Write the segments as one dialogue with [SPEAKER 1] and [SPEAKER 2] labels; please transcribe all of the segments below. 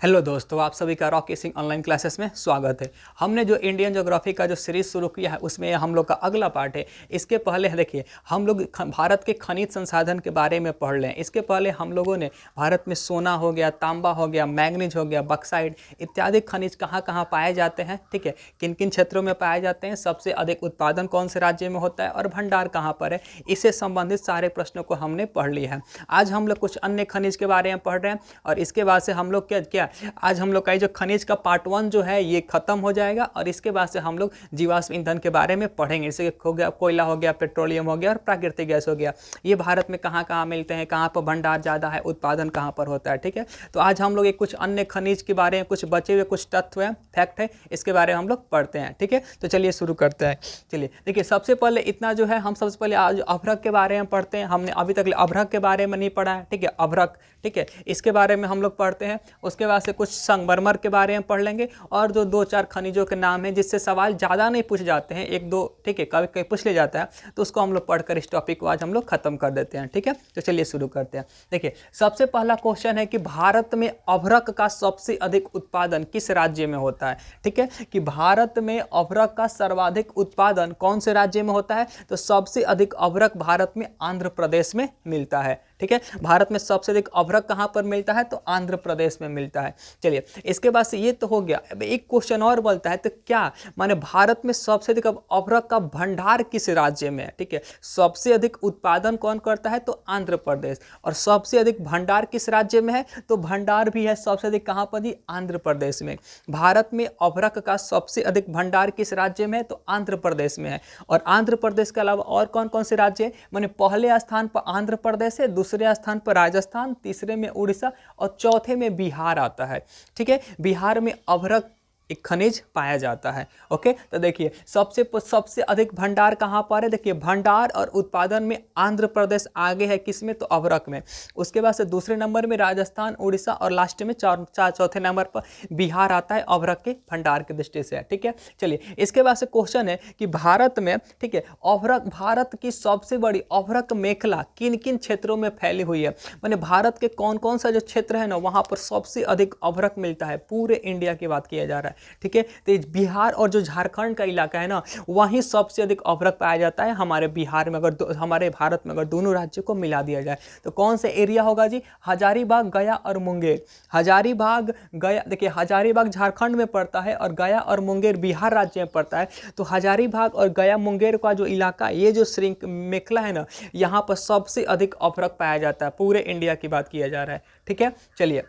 [SPEAKER 1] Hello दोस्तों, आप सभी का रॉकी सिंह ऑनलाइन क्लासेस में स्वागत है। हमने जो इंडियन ज्योग्राफी का जो सीरीज शुरू किया है उसमें हम लोग का अगला पार्ट है। इसके पहले देखिए हम लोग भारत के खनिज संसाधन के बारे में पढ़ लें। इसके पहले हम लोगों ने भारत में सोना हो गया, तांबा हो गया, मैग्नीज हो गया, बक्साइड इत्यादि खनिज कहाँ कहाँ पाए जाते हैं, ठीक है, किन किन क्षेत्रों में पाए जाते हैं, सबसे अधिक उत्पादन कौन से राज्य में होता है और भंडार कहाँ पर है, इससे संबंधित सारे प्रश्नों को हमने पढ़ लिया है। आज हम लोग कुछ अन्य खनिज के बारे में पढ़ रहे हैं और इसके बाद से हम लोग क्या आज हम लोग का जो खनिज का पार्ट 1 जो है ये खत्म हो जाएगा और इसके बाद से हम लोग जीवाश्म ईंधन के बारे में पढ़ेंगे। जैसे हो गया कोयला, हो गया पेट्रोलियम, हो गया और प्राकृतिक गैस हो गया। ये भारत में कहाँ कहाँ मिलते हैं, कहाँ पर भंडार ज़्यादा है, उत्पादन कहाँ पर होता है, ठीक है। तो आज हम लोग एक कुछ अन्य खनिज के बारे में, कुछ बचे हुए कुछ तथ्य हैं, फैक्ट है, इसके बारे में हम लोग पढ़ते हैं, ठीक है। तो चलिए शुरू करते हैं। चलिए देखिए, सबसे पहले इतना जो है हम सबसे पहले आज अभ्रक के बारे में पढ़ते हैं। हमने अभी तक अभ्रक के बारे में नहीं पढ़ा है, ठीक है, अभ्रक, ठीक है, इसके बारे में हम लोग पढ़ते हैं। उसके बाद से कुछ संगमरमर के बारे में पढ़ लेंगे और जो 2-4 खनिजों के नाम हैं जिससे सवाल ज़्यादा नहीं पूछ जाते हैं, 1-2, ठीक है, कभी कभी पूछ ले जाता है, तो उसको हम लोग पढ़कर इस टॉपिक को आज हम लोग खत्म कर देते हैं, ठीक है। तो चलिए शुरू करते हैं। देखिए सबसे पहला क्वेश्चन है कि भारत में अभ्रक का सबसे अधिक उत्पादन किस राज्य में होता है, ठीक है, कि भारत में अभ्रक का सर्वाधिक उत्पादन कौन से राज्य में होता है। तो सबसे अधिक अभ्रक भारत में आंध्र प्रदेश में मिलता है, ठीक है। भारत में सबसे अधिक अभ्रक कहाँ पर मिलता है, तो आंध्र प्रदेश में मिलता है। चलिए इसके बाद से ये तो हो गया। अब एक क्वेश्चन और बोलता है, तो क्या माने भारत में सबसे अधिक अभ्रक का भंडार किस राज्य में है, ठीक है। सबसे अधिक उत्पादन कौन करता है, तो आंध्र प्रदेश। और सबसे अधिक भंडार किस राज्य में है, तो भंडार भी है सबसे अधिक कहाँ पर जी, आंध्र प्रदेश में। भारत में अभ्रक का सबसे अधिक भंडार किस राज्य में है, तो आंध्र प्रदेश में है। और आंध्र प्रदेश के अलावा और कौन कौन से राज्य है, माने पहले स्थान पर आंध्र प्रदेश है, दूसरे स्थान पर राजस्थान, तीसरे में उड़ीसा और चौथे में बिहार आता है, ठीक है। बिहार में अभ्रक एक खनिज पाया जाता है। ओके, तो देखिए सबसे अधिक भंडार कहाँ पर है। देखिए भंडार और उत्पादन में आंध्र प्रदेश आगे है, किसमें, तो अभ्रक में। उसके बाद से दूसरे नंबर में राजस्थान, उड़ीसा और लास्ट में चौथे नंबर पर बिहार आता है अभ्रक के भंडार की दृष्टि से, ठीक है। चलिए इसके बाद से क्वेश्चन है कि भारत में, ठीक है, अभ्रक, भारत की सबसे बड़ी अभ्रक मेखला किन किन क्षेत्रों में फैली हुई है। माने भारत के कौन कौन सा जो क्षेत्र है ना, वहां पर सबसे अधिक अभ्रक मिलता है। पूरे इंडिया की बात किया जा रहा है, ठीक है। तो बिहार और जो झारखंड का इलाका है ना, वहीं सबसे अधिक अभ्रक पाया जाता है। हमारे बिहार में अगर हमारे भारत में अगर दोनों राज्यों को मिला दिया जाए तो कौन सा एरिया होगा जी, हजारीबाग, गया और मुंगेर। हजारीबाग, गया, देखिए हजारीबाग झारखंड में पड़ता है और गया और मुंगेर बिहार राज्य में पड़ता है। तो हजारीबाग और गया मुंगेर का जो इलाका, ये जो श्रृंख मेखला है ना, यहाँ पर सबसे अधिक अभ्रक पाया जाता है। पूरे इंडिया की बात किया जा रहा है, ठीक है। चलिए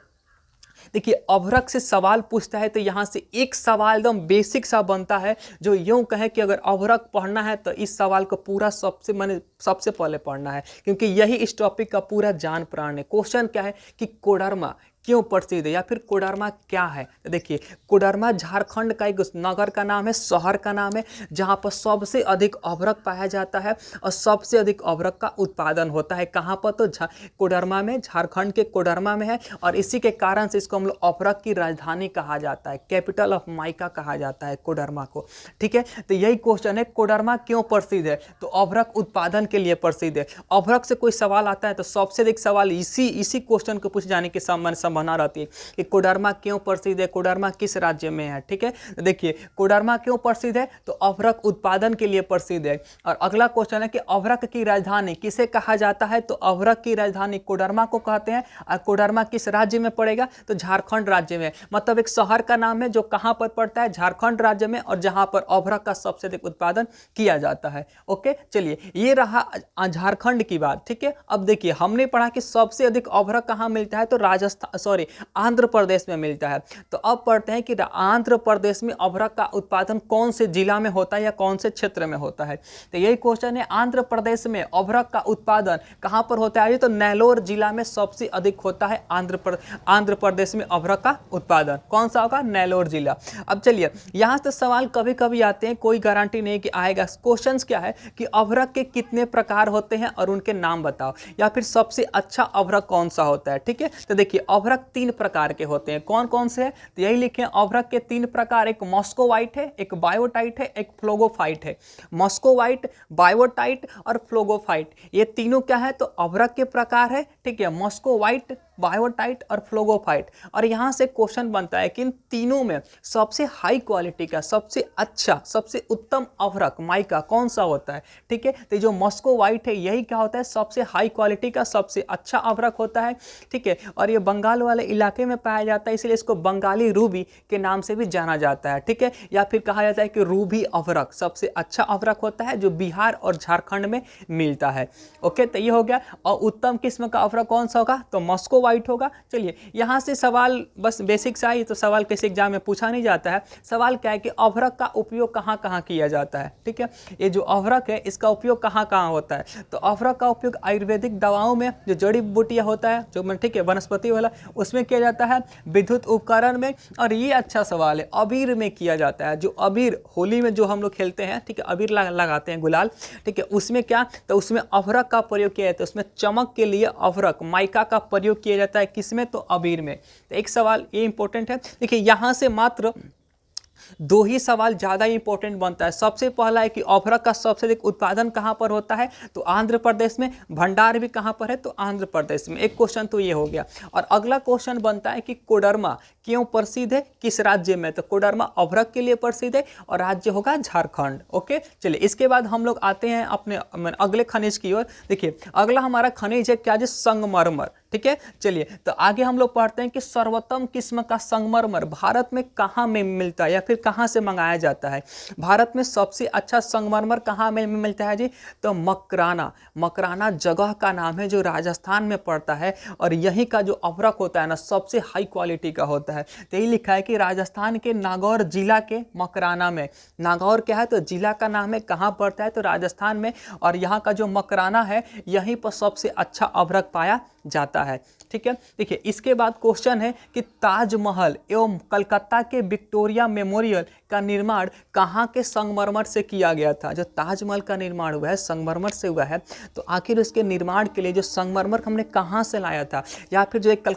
[SPEAKER 1] देखिए अभ्रक से सवाल पूछता है तो यहाँ से एक सवाल एकदम बेसिक सा बनता है, जो यूं कहे कि अगर अभ्रक पढ़ना है तो इस सवाल को पूरा सबसे पहले पढ़ना है, क्योंकि यही इस टॉपिक का पूरा जान प्राण है। क्वेश्चन क्या है कि कोडरमा क्यों प्रसिद्ध है या फिर कोडरमा क्या है। तो देखिए कोडरमा झारखंड का एक नगर का नाम है, शहर का नाम है, जहाँ पर सबसे अधिक अभ्रक पाया जाता है और सबसे अधिक अभ्रक का उत्पादन होता है। कहाँ पर, तो कोडरमा में, झारखंड के कोडरमा में है। और इसी के कारण से इसको हम लोग अभ्रक की राजधानी कहा जाता है, कैपिटल ऑफ माइका कहा जाता है कोडरमा को, ठीक है। तो यही क्वेश्चन है, कोडरमा क्यों प्रसिद्ध है, तो अभ्रक उत्पादन के लिए प्रसिद्ध है। अभ्रक से कोई सवाल आता है तो सबसे अधिक सवाल इसी क्वेश्चन को पूछ जाने की संभावना रहती है कि कोडरमा क्यों प्रसिद्ध है, कोडरमा किस राज्य में है, ठीक है। तो देखिए कोडरमा क्यों प्रसिद्ध है, तो अभ्रक उत्पादन के लिए प्रसिद्ध है। और अगला क्वेश्चन है कि अभ्रक की राजधानी किसे कहा जाता है, तो अभ्रक की राजधानी कोडरमा को कहते हैं। और कोडरमा किस राज्य में पड़ेगा, तो झारखंड राज्य में। मतलब एक शहर का नाम है जो कहां पर पड़ता है, झारखंड राज्य में, और जहां पर अभ्रक का सबसे अधिक उत्पादन किया जाता है। ओके, चलिए ये रहा झारखंड की बात, ठीक है। अब देखिए हमने पढ़ा कि सबसे अधिक अभ्रक कहां मिलता है, तो आंध्र प्रदेश में मिलता है। तो अब पढ़ते हैं कि आंध्र प्रदेश में अभ्रक का उत्पादन कौन से जिला में होता है या कौन से क्षेत्र में होता है। तो यही क्वेश्चन है, आंध्र प्रदेश में अभ्रक का उत्पादन कहां पर होता है, तो नेल्लोर जिला में सबसे अधिक होता है। आंध्र प्रदेश में अभ्रक का उत्पादन कौन सा होगा, नेल्लोर जिला। अब चलिए यहां से सवाल कभी कभी आते हैं, कोई गारंटी नहीं कि आएगा। क्वेश्चंस क्या है कि अभ्रक के कितने प्रकार होते हैं और उनके नाम बताओ, या फिर सबसे अच्छा अभ्रक कौन सा होता है, ठीक है। तो देखिए अभ्रक 3 प्रकार के होते हैं, कौन कौन से हैं, तो यही लिखे अभ्रक के 3 प्रकार, एक मॉस्कोवाइट है, एक बायोटाइट है, एक फ्लोगोफाइट है। मॉस्कोवाइट, बायोटाइट और फ्लोगोफाइट, ये तीनों क्या है, तो अभ्रक के प्रकार है, ठीक है। मॉस्कोवाइट बायोटाइट और फ्लोगोफाइट। और यहाँ से क्वेश्चन बनता है कि इन तीनों में सबसे हाई क्वालिटी का, सबसे अच्छा, सबसे उत्तम अभ्रक माइका कौन सा होता है। ठीक है, तो जो मॉस्को व्हाइट है यही क्या होता है, सबसे हाई क्वालिटी का, सबसे अच्छा अभ्रक होता है। ठीक है, और ये बंगाल वाले इलाके में पाया जाता है, इसलिए इसको बंगाली रूबी के नाम से भी जाना जाता है। ठीक है, या फिर कहा जाता है कि रूबी अभ्रक सबसे अच्छा अभ्रक होता है जो बिहार और झारखंड में मिलता है। ओके, तो ये हो गया। और उत्तम किस्म का अभ्रक कौन सा होगा, तो मॉस्को व्हाइट होगा। चलिए, यहाँ से सवाल बस बेसिक सा ही, तो सवाल किसी एग्जाम में पूछा नहीं जाता है। सवाल क्या है कि अभ्रक का उपयोग कहाँ कहाँ किया जाता है। ठीक है, ये जो अभ्रक है इसका उपयोग कहाँ कहाँ होता है, तो अभ्रक का उपयोग आयुर्वेदिक दवाओं में, जो जड़ी बूटियाँ होता है, जो ठीक है वनस्पति वाला, उसमें किया जाता है, विद्युत उपकरण में, और ये अच्छा सवाल है, अबीर में किया जाता है। जो अबीर होली में जो हम लोग खेलते हैं, ठीक है, अबीर लगाते हैं, गुलाल, ठीक है, उसमें क्या, तो उसमें अभ्रक का प्रयोग किया जाता है। उसमें चमक के लिए अभ्रक माइका का प्रयोग किया जाता है, किसमें, तो अबीर में। तो एक सवाल ये इंपॉर्टेंट है। देखिए, यहाँ से मात्र दो ही सवाल ज़्यादा इंपॉर्टेंट बनता है। सबसे पहला है कि अभ्रक का सबसे अधिक उत्पादन कहाँ पर होता है, तो आंध्र प्रदेश में। भंडार भी कहाँ पर है, तो आंध्र प्रदेश में। एक क्वेश्चन तो ये हो गया। और अगला क्वेश्चन बनता है कि कोडरमा क्यों प्रसिद्ध है, किस राज्य में, तो कोडरमा अभ्रक के लिए प्रसिद्ध है और राज्य होगा झारखंड। ओके, चलिए, इसके बाद हम लोग आते हैं अपने अगले खनिज की ओर। देखिए, अगला हमारा खनिज है क्या जी, संगमरमर। ठीक है, चलिए, तो आगे हम लोग पढ़ते हैं कि सर्वोत्तम किस्म का संगमरमर भारत में कहाँ में मिलता है या फिर कहाँ से मंगाया जाता है। भारत में सबसे अच्छा संगमरमर कहाँ में मिलता है जी, तो मकराना। मकराना जगह का नाम है जो राजस्थान में पड़ता है, और यहीं का जो अभ्रक होता है ना सबसे हाई क्वालिटी का होता है। तो यही लिखा है कि राजस्थान के नागौर जिला के मकराना में, नागौर क्या है, तो जिला का नाम है, कहाँ पड़ता है, तो राजस्थान में, और यहाँ का जो मकराना है यहीं पर सबसे अच्छा अभ्रक पाया जाता है। ठीक है, देखिए, इसके बाद क्वेश्चन है कि ताजमहल एवं कलकत्ता के विक्टोरिया मेमोरियल का निर्माण कहाँ के संगमरमर से किया गया था। जो ताजमहल का निर्माण हुआ है संगमरमर से हुआ है, तो आखिर उसके निर्माण के लिए जो संगमरमर हमने कहाँ से लाया था, या फिर जो एक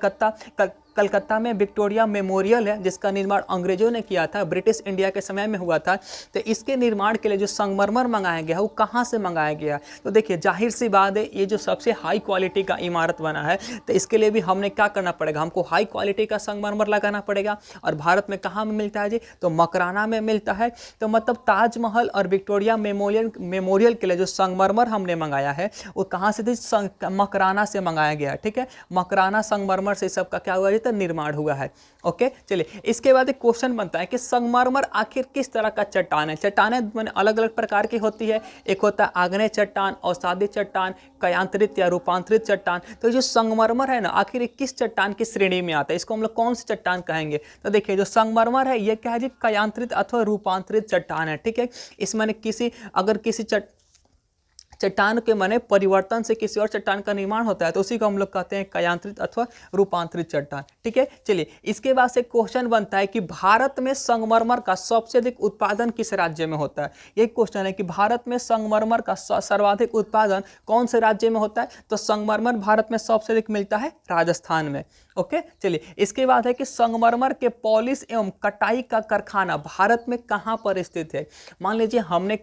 [SPEAKER 1] कलकत्ता में विक्टोरिया मेमोरियल है जिसका निर्माण अंग्रेजों ने किया था, ब्रिटिश इंडिया के समय में हुआ था, तो इसके निर्माण के लिए जो संगमरमर मंगाया गया है वो कहाँ से मंगाया गया। तो देखिए, जाहिर सी बात है, ये जो सबसे हाई क्वालिटी का इमारत बना है, तो इसके लिए भी हमने क्या करना पड़ेगा, हमको हाई क्वालिटी का संगमरमर लगाना पड़ेगा। और भारत में कहाँ में मिलता है जी, तो मकराना में मिलता है। तो मतलब ताजमहल और विक्टोरिया मेमोरियल के लिए जो संगमरमर हमने मंगाया है वो कहाँ से थी, मकराना से मंगाया गया। ठीक है, मकराना संगमरमर से सबका क्या हुआ, तो निर्माण हुआ है। ओके, चलिए, इसके बाद एक क्वेश्चन बनता है कि संगमरमर आखिर किस तरह का चट्टान है। चट्टानें अलग अलग प्रकार की होती है, एक होता है आग्नेय चट्टान, अवसादी चट्टान, कयांतरित या रूपांतरित चट्टान। तो जो संगमरमर है ना, आखिर किस चट्टान की श्रेणी में आता है, इसको हम लोग कौन सी चट्टान कहेंगे। तो देखिए, जो संगमरमर है ये क्या है जी, कयांतरित अथवा रूपांतरित चट्टान है। ठीक है, इसमें अगर किसी चट्टान के माने परिवर्तन से किसी और चट्टान का निर्माण होता है तो उसी को हम लोग कहते हैं कयांतरित अथवा रूपांतरित चट्टान। ठीक है, चलिए, इसके बाद से क्वेश्चन बनता है कि भारत में संगमरमर का सबसे अधिक उत्पादन किस राज्य में होता है। ये क्वेश्चन है कि भारत में संगमरमर का सर्वाधिक उत्पादन कौन से राज्य में होता है, तो संगमरमर भारत में सबसे अधिक मिलता है राजस्थान में। ओके, चलिए, इसके बाद है कि संगमरमर के पॉलिश एवं कटाई का कारखाना भारत में कहाँ पर स्थित है। मान लीजिए हमने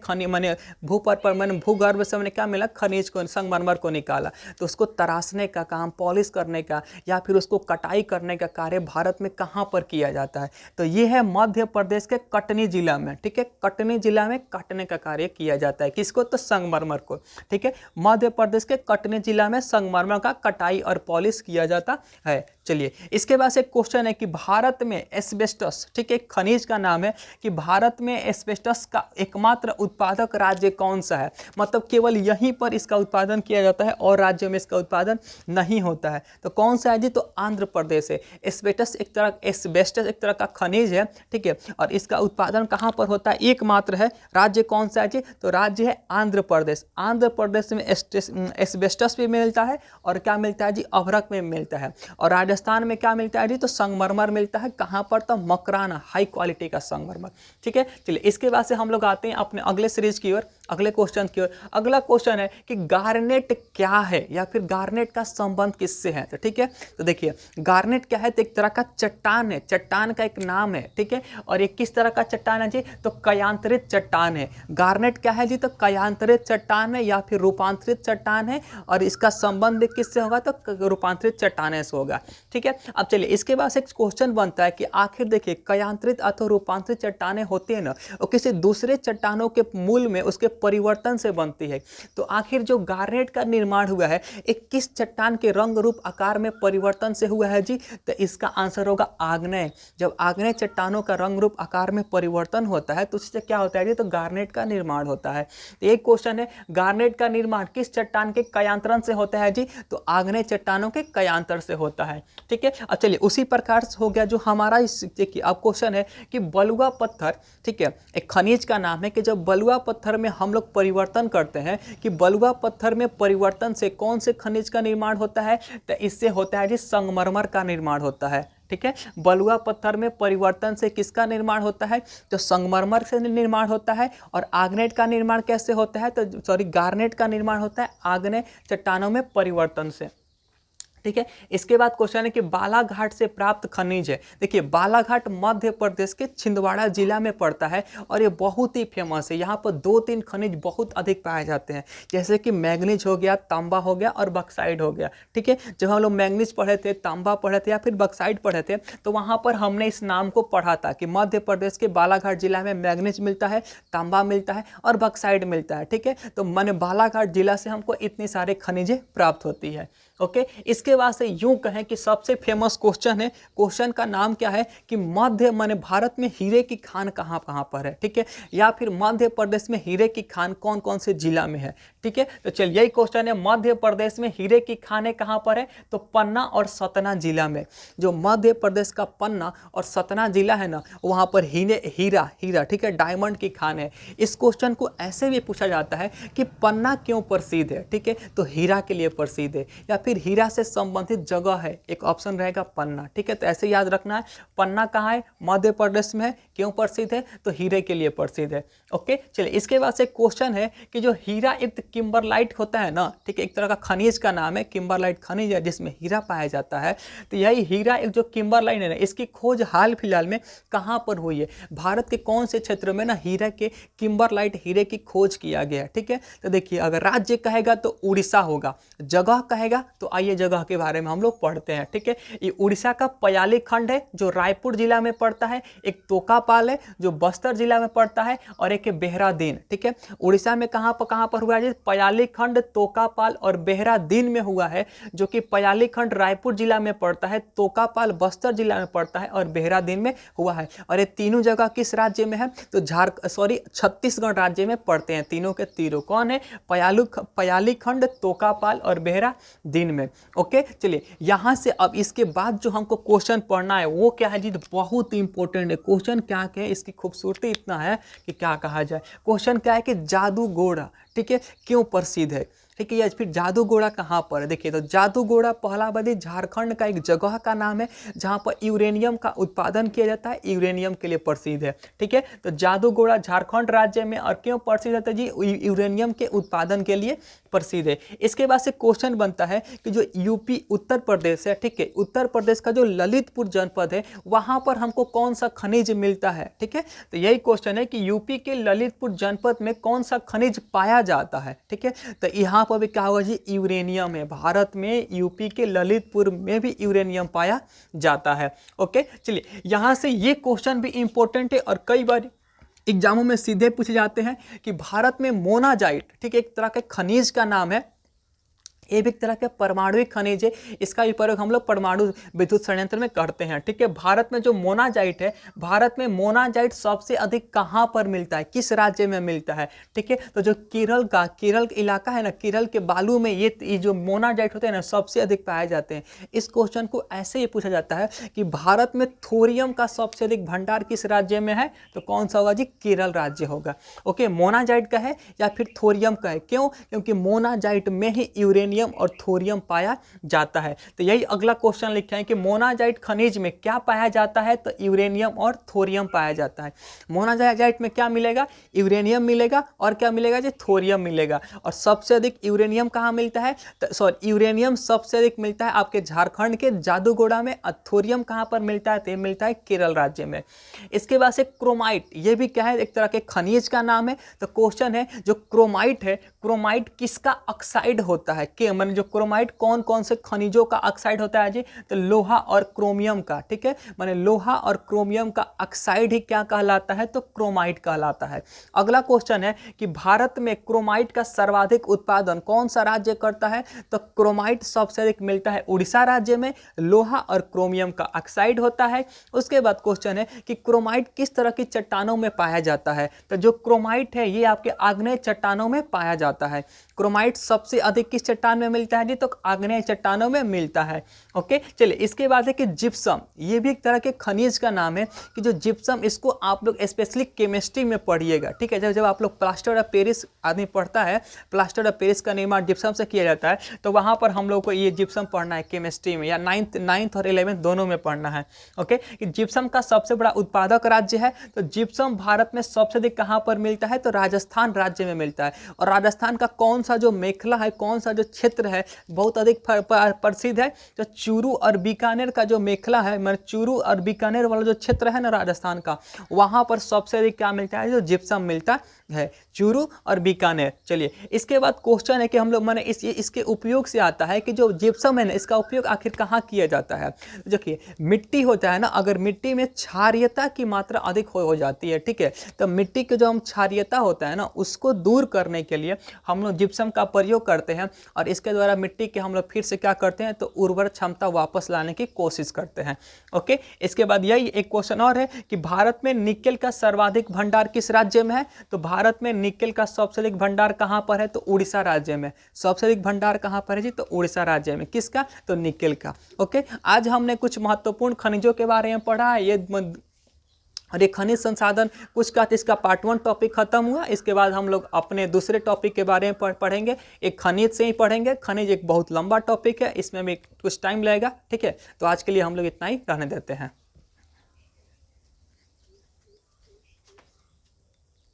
[SPEAKER 1] भूगर्भ से हमने क्या मिला, खनिज को, संगमरमर को निकाला, तो उसको तराशने का काम, पॉलिश करने का या फिर उसको कटाई करने का कार्य भारत में कहाँ पर किया जाता है, तो ये है मध्य प्रदेश के कटनी जिला में। ठीक है, कटनी जिला में काटने का कार्य किया जाता है, किसको, तो संगमरमर को। ठीक है, मध्य प्रदेश के कटनी जिला में संगमरमर का कटाई और पॉलिश किया जाता है। चलिए, इसके बाद से क्वेश्चन है कि भारत में एस्बेस्टस, ठीक है, खनिज का नाम है, कि भारत में एस्बेस्टस का एकमात्र उत्पादक राज्य कौन सा है, मतलब केवल यहीं पर इसका उत्पादन किया जाता है और राज्य में इसका उत्पादन नहीं होता है, तो कौन सा है जी, तो आंध्र प्रदेश है। एस्बेस्टस एक तरह का खनिज है। ठीक है, और इसका उत्पादन कहाँ पर होता है, एकमात्र है, राज्य कौन सा है जी, तो राज्य है आंध्र प्रदेश। आंध्र प्रदेश में एस्बेस्टस भी मिलता है और क्या मिलता है जी, अभ्रक में मिलता है। और राजस्थान में क्या मिलता है जी, तो संगमरमर मिलता है, कहाँ पर, तो मकराना, हाई क्वालिटी का संगमरमर। ठीक है, चलिए, इसके बाद से हम लोग आते हैं अपने अगले सीरीज की ओर, अगले क्वेश्चन की ओर। अगला क्वेश्चन है कि गार्नेट क्या है या फिर गार्नेट का संबंध किससे है। तो ठीक है, तो देखिए, गार्नेट क्या है, तो एक तरह का चट्टान है, चट्टान का एक नाम है, ठीक है। और ये किस तरह का चट्टान है जी, तो कयांतरित चट्टान है। गार्नेट क्या है जी, तो कयांतरित चट्टान है या फिर रूपांतरित चट्टान है, और इसका संबंध किससे होगा, तो रूपांतरित चट्टान से होगा, ठीक है। अब चलिए इसके बाद एक क्वेश्चन बनता है कि आखिर देखिए कयांतरित अथवा रूपांतरित चट्टानें होती है ना, वो किसी दूसरे चट्टानों के मूल में उसके परिवर्तन से बनती है। तो आखिर जो गार्नेट का निर्माण हुआ है एक किस चट्टान के रंग रूप आकार में परिवर्तन से हुआ है जी, तो इसका आंसर होगा आग्नेय। जब आग्नेय चट्टानों का रंग रूप आकार में परिवर्तन होता है तो उससे क्या होता है जी, तो गार्नेट का निर्माण होता है। तो एक क्वेश्चन है, गार्नेट का निर्माण किस चट्टान के कयांतरण से होता है जी, तो आग्नेय चट्टानों के कयांतर से होता है, ठीक है। अब चलिए उसी प्रकार से हो गया जो हमारा देखिए अब क्वेश्चन है कि बलुआ पत्थर, ठीक है, एक खनिज का नाम है कि जब बलुआ पत्थर में हम लोग परिवर्तन करते हैं कि बलुआ पत्थर में परिवर्तन से कौन से खनिज का निर्माण होता है, तो इससे होता है जी संगमरमर का निर्माण होता है, ठीक है। बलुआ पत्थर में परिवर्तन से किसका निर्माण होता है, तो संगमरमर से निर्माण होता है। और आग्नेट का निर्माण कैसे होता है, तो सॉरी गार्नेट का निर्माण होता है आग्नेय चट्टानों में परिवर्तन से, ठीक है। इसके बाद क्वेश्चन है कि बालाघाट से प्राप्त खनिज है। देखिए बालाघाट मध्य प्रदेश के छिंदवाड़ा जिला में पड़ता है और ये बहुत ही फेमस है। यहाँ पर 2-3 खनिज बहुत अधिक पाए जाते हैं, जैसे कि मैग्नीज हो गया, तांबा हो गया और बक्साइड हो गया, ठीक है। जब हम लोग मैग्नीज पढ़े थे, तांबा पढ़े थे या फिर बक्साइड पढ़े थे तो वहाँ पर हमने इस नाम को पढ़ा था कि मध्य प्रदेश के बालाघाट जिला में मैग्नीज मिलता है, तांबा मिलता है और बक्साइड मिलता है, ठीक है। तो मैंने बालाघाट जिला से हमको इतनी सारे खनिजें प्राप्त होती है, ओके। इसके बाद से यूं कहें कि सबसे फेमस क्वेश्चन है, क्वेश्चन का नाम क्या है कि मध्य माने भारत में हीरे की खान कहाँ कहाँ पर है, ठीक है, या फिर मध्य प्रदेश में हीरे की खान कौन कौन से जिला में है, ठीक है। तो चलिए यही क्वेश्चन है, मध्य प्रदेश में हीरे की खानें कहाँ पर है, तो पन्ना और सतना जिला में। जो मध्य प्रदेश का पन्ना और सतना जिला है ना, वहाँ पर हीरा हीरा, ठीक है, डायमंड की खान है। इस क्वेश्चन को ऐसे भी पूछा जाता है कि पन्ना क्यों प्रसिद्ध है, ठीक है, तो हीरा के लिए प्रसिद्ध है या फिर हीरा से संबंधित जगह है, एक ऑप्शन रहेगा पन्ना, ठीक है। तो ऐसे याद रखना है, पन्ना कहाँ है, मध्य प्रदेश में है, क्यों प्रसिद्ध है, तो हीरे के लिए प्रसिद्ध है, ओके। चलिए इसके बाद से क्वेश्चन है कि जो हीरा युक्त किम्बरलाइट होता है ना, ठीक है, एक तरह का खनिज का नाम है, किम्बरलाइट खनिज है जिसमें हीरा पाया जाता है। तो यही हीरा एक जो किम्बरलाइट है ना, इसकी खोज हाल फिलहाल में कहाँ पर हुई है, भारत के कौन से क्षेत्र में ना हीरा के किम्बरलाइट हीरे की खोज किया गया है, ठीक है। तो देखिए अगर राज्य कहेगा तो उड़ीसा होगा, जगह कहेगा तो आइए जगह के बारे में हम लोग पढ़ते हैं, ठीक है। ये उड़ीसा का पयाली खंड है जो रायपुर जिला में पड़ता है, एक तोकापाल है जो बस्तर जिला में पड़ता है और एक बेहरादीन, ठीक है। उड़ीसा में कहाँ पर हुआ है, पयाली खंड, तोकापाल और बेहरादीन में हुआ है, जो कि पयाली खंड रायपुर जिला में पड़ता है, तोकापाल बस्तर जिला में पड़ता है और बेहरादीन में हुआ है। और ये तीनों जगह किस राज्य में है, तो छत्तीसगढ़ राज्य में पड़ते हैं, तीनों के तीनों कौन है, पयाली खंड, तोकापाल और बेहरादीन में, ओके। चलिए यहाँ से अब इसके बाद जो हमको क्वेश्चन पढ़ना है वो क्या है जी, तो बहुत इंपॉर्टेंट है क्वेश्चन। क्या है, इसकी खूबसूरती इतना है कि क्या कहा जाए। क्वेश्चन क्या है कि जादूगोड़ा, ठीक है, क्यों प्रसिद्ध है, ठीक है। या फिर जादूगोड़ा कहाँ पर है, देखिए तो जादूगोड़ा पहलाबादी झारखंड का एक जगह का नाम है जहाँ पर यूरेनियम का उत्पादन किया जाता है, यूरेनियम के लिए प्रसिद्ध है, ठीक है। तो जादूगोड़ा झारखंड राज्य में और क्यों प्रसिद्ध है, तो जी यूरेनियम के उत्पादन के लिए प्रसिद्ध है। इसके बाद से क्वेश्चन बनता है कि जो यूपी उत्तर प्रदेश है, ठीक है, उत्तर प्रदेश का जो ललितपुर जनपद है वहाँ पर हमको कौन सा खनिज मिलता है, ठीक है। तो यही क्वेश्चन है कि यूपी के ललितपुर जनपद में कौन सा खनिज पाया जाता है, ठीक है। तो यहाँ पर भी क्या होगा जी, यूरेनियम है, भारत में यूपी के ललितपुर में भी यूरेनियम पाया जाता है, ओके। चलिए यहाँ से ये क्वेश्चन भी इंपॉर्टेंट है और कई बार एग्जामों में सीधे पूछे जाते हैं कि भारत में मोनाजाइट, ठीक है, एक तरह के खनिज का नाम है, ये भी एक तरह के परमाणुविक खनिज है, इसका भी प्रयोग हम लोग परमाणु विद्युत संयंत्र में करते हैं, ठीक है। भारत में जो मोनाजाइट है, भारत में मोनाजाइट सबसे अधिक कहाँ पर मिलता है, किस राज्य में मिलता है, ठीक है। तो जो केरल का इलाका है ना, केरल के बालू में ये जो मोनाजाइट होते हैं ना सबसे अधिक पाए जाते हैं। इस क्वेश्चन को ऐसे ही पूछा जाता है कि भारत में थोरियम का सबसे अधिक भंडार किस राज्य में है, तो कौन सा होगा जी, केरल राज्य होगा, ओके। मोनाजाइट का है या फिर थोरियम का है, क्यों, क्योंकि मोनाजाइट में ही यूरेनियम यूरेनियम और थोरियम पाया जाता है। तो यही अगला क्वेश्चन लिखे हैं कि मोनाजाइट खनिज में क्या पाया जाता है, तो यूरेनियम और थोरियम पाया जाता है। मोनाजाइट में क्या मिलेगा, यूरेनियम मिलेगा और क्या मिलेगा जी, थोरियम मिलेगा। और सबसे अधिक यूरेनियम कहाँ मिलता है, सॉरी यूरेनियम सबसे अधिक मिलता है आपके झारखंड के जादूगोड़ा में। थोरियम कहाँ पर मिलता है, तो मिलता है केरल राज्य में। इसके बाद से क्रोमाइट, ये भी क्या है, एक तरह के खनिज का नाम है। तो क्वेश्चन है जो क्रोमाइट है, क्रोमाइट किसका ऑक्साइड होता है, के माने जो क्रोमाइट कौन कौन से खनिजों का ऑक्साइड होता है जी, तो लोहा और क्रोमियम का, ठीक है, माने लोहा और क्रोमियम का ऑक्साइड ही क्या कहलाता है, तो क्रोमाइट कहलाता है। अगला क्वेश्चन है कि भारत में क्रोमाइट का सर्वाधिक उत्पादन कौन सा राज्य करता है, तो क्रोमाइट सबसे अधिक मिलता है उड़ीसा राज्य में, लोहा और क्रोमियम का ऑक्साइड होता है। उसके बाद क्वेश्चन है कि क्रोमाइट किस तरह की चट्टानों में पाया जाता है, तो जो क्रोमाइट है ये आपके आग्नेय चट्टानों में पाया जाता है। क्रोमाइट सबसे अधिक किस चट्टान में मिलता है जी, तो आग्नेय चट्टानों में मिलता है। ओके, चलिए इसके बाद है कि जिप्सम, ये भी एक तरह के खनिज का नाम है कि जो जिप्सम, इसको आप लोग स्पेशली केमिस्ट्री में पढ़िएगा, ठीक है। जब आप लोग प्लास्टर ऑफ पेरिस आदमी पढ़ता है, प्लास्टर ऑफ पेरिस का निर्माण जिप्सम से किया जाता है, तो वहाँ पर हम लोग को ये जिप्सम पढ़ना है केमिस्ट्री में, या नाइन्थ और 11th दोनों में पढ़ना है। ओके, कि जिप्सम का सबसे बड़ा उत्पादक राज्य है, तो जिप्सम भारत में सबसे अधिक कहाँ पर मिलता है, तो राजस्थान राज्य में मिलता है। और राजस्थान का कौन सा जो मेखला है, कौन सा जो क्षेत्र है बहुत अधिक प्रसिद्ध है, तो चूरू और बीकानेर का जो मेखला है, मतलब चूरू और बीकानेर वाला जो क्षेत्र है ना राजस्थान का, वहाँ पर सबसे अधिक क्या मिलता है, जो जिप्सम मिलता है, चूरू और बीकानेर। चलिए इसके बाद क्वेश्चन है कि हम लोग मैंने इसके उपयोग से आता है कि जो जिप्सम है ना, इसका उपयोग आखिर कहाँ किया जाता है। देखिए मिट्टी होता है ना, अगर मिट्टी में क्षारीयता की मात्रा अधिक हो जाती है, ठीक है, तो मिट्टी के जो हम क्षारीयता होता है ना, उसको दूर करने के लिए हम लोग जिप्सम का प्रयोग करते हैं, और इसके द्वारा मिट्टी के हम लोग फिर से क्या करते हैं, तो उर्वर क्षमता वापस लाने की कोशिश करते हैं। ओके, इसके बाद यही एक क्वेश्चन और है कि भारत में निकेल का सर्वाधिक भंडार किस राज्य में है, तो भारत में निकेल का सबसे अधिक भंडार कहां पर है, तो उड़ीसा राज्य में। सबसे अधिक भंडार कहां पर है जी, तो उड़ीसा राज्य में। किसका, तो निकेल का। ओके, आज हमने कुछ महत्वपूर्ण खनिजों के बारे में पढ़ा है। ये खनिज संसाधन कुछ का, इसका पार्ट 1 टॉपिक खत्म हुआ। इसके बाद हम लोग अपने दूसरे टॉपिक के बारे में पढ़ेंगे, एक खनिज से ही पढ़ेंगे। खनिज एक बहुत लंबा टॉपिक है, इसमें भी कुछ टाइम लगेगा, ठीक है। तो आज के लिए हम लोग इतना ही रहने देते हैं।